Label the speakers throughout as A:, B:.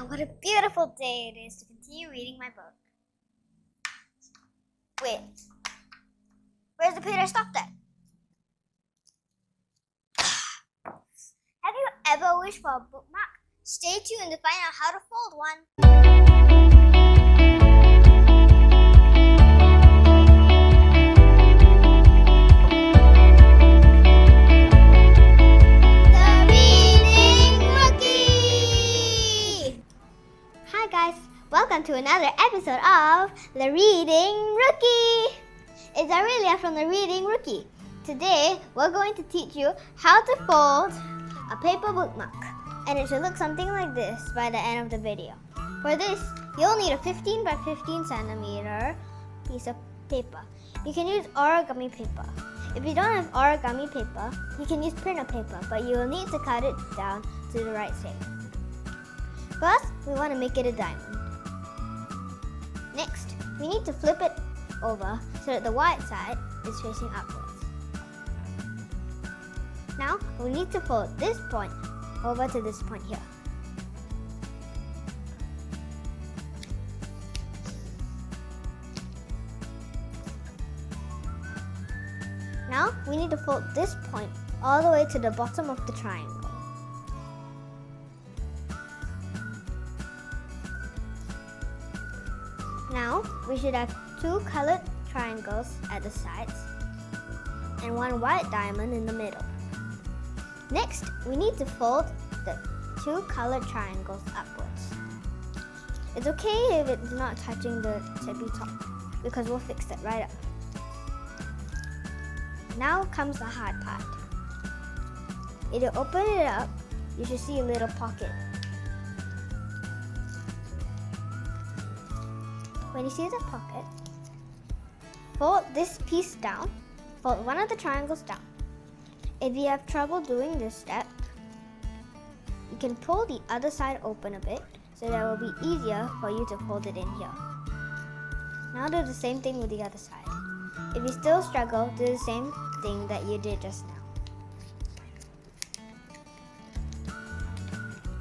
A: what a beautiful day it is to continue reading my book. Wait, where's the page I stopped at? Have you ever wished for a bookmark? Stay tuned to find out how to fold one. Welcome to another episode of The Reading Rookie. It's Aurelia from The Reading Rookie. Today, we're going to teach you how to fold a paper bookmark. And it should look something like this by the end of the video. For this, you'll need a 15 by 15 centimeter piece of paper. You can use origami paper. If you don't have origami paper, you can use printer paper, but you will need to cut it down to the right shape. First, we want to make it a diamond. Next, we need to flip it over so that the white side is facing upwards. Now, we need to fold this point over to this point here. Now, we need to fold this point all the way to the bottom of the triangle. Now, we should have two colored triangles at the sides and one white diamond in the middle. Next, we need to fold the two colored triangles upwards. It's okay if it's not touching the tippy top because we'll fix that right up. Now comes the hard part. If you open it up, you should see a little pocket. When you see the pocket, fold this piece down, fold one of the triangles down. If you have trouble doing this step, you can pull the other side open a bit so that it will be easier for you to fold it in here. Now do the same thing with the other side. If you still struggle, do the same thing that you did just now.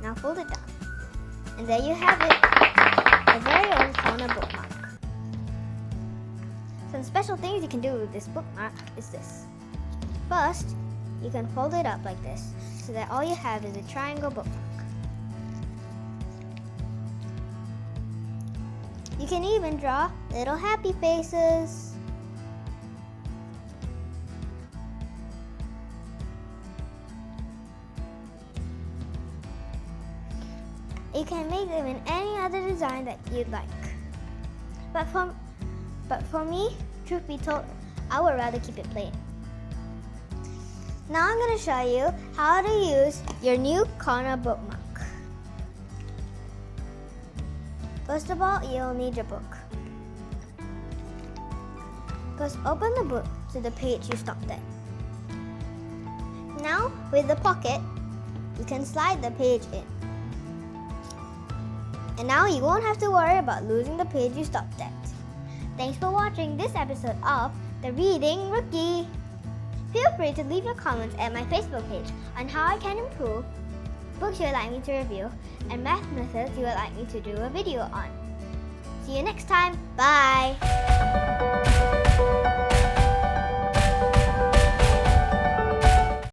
A: Now fold it down. And there you have it. A very own corner bookmark. Some special things you can do with this bookmark is this. First, you can fold it up like this so that all you have is a triangle bookmark. You can even draw little happy faces. You can make them in any other design that you'd like. But for me, truth be told, I would rather keep it plain. Now I'm going to show you how to use your new corner bookmark. First of all, you'll need your book. First, open the book to the page you stopped at. Now, with the pocket, you can slide the page in. And now you won't have to worry about losing the page you stopped at. Thanks for watching this episode of The Reading Rookie. Feel free to leave your comments at my Facebook page on how I can improve, books you would like me to review, and math methods you would like me to do a video on. See you next time. Bye!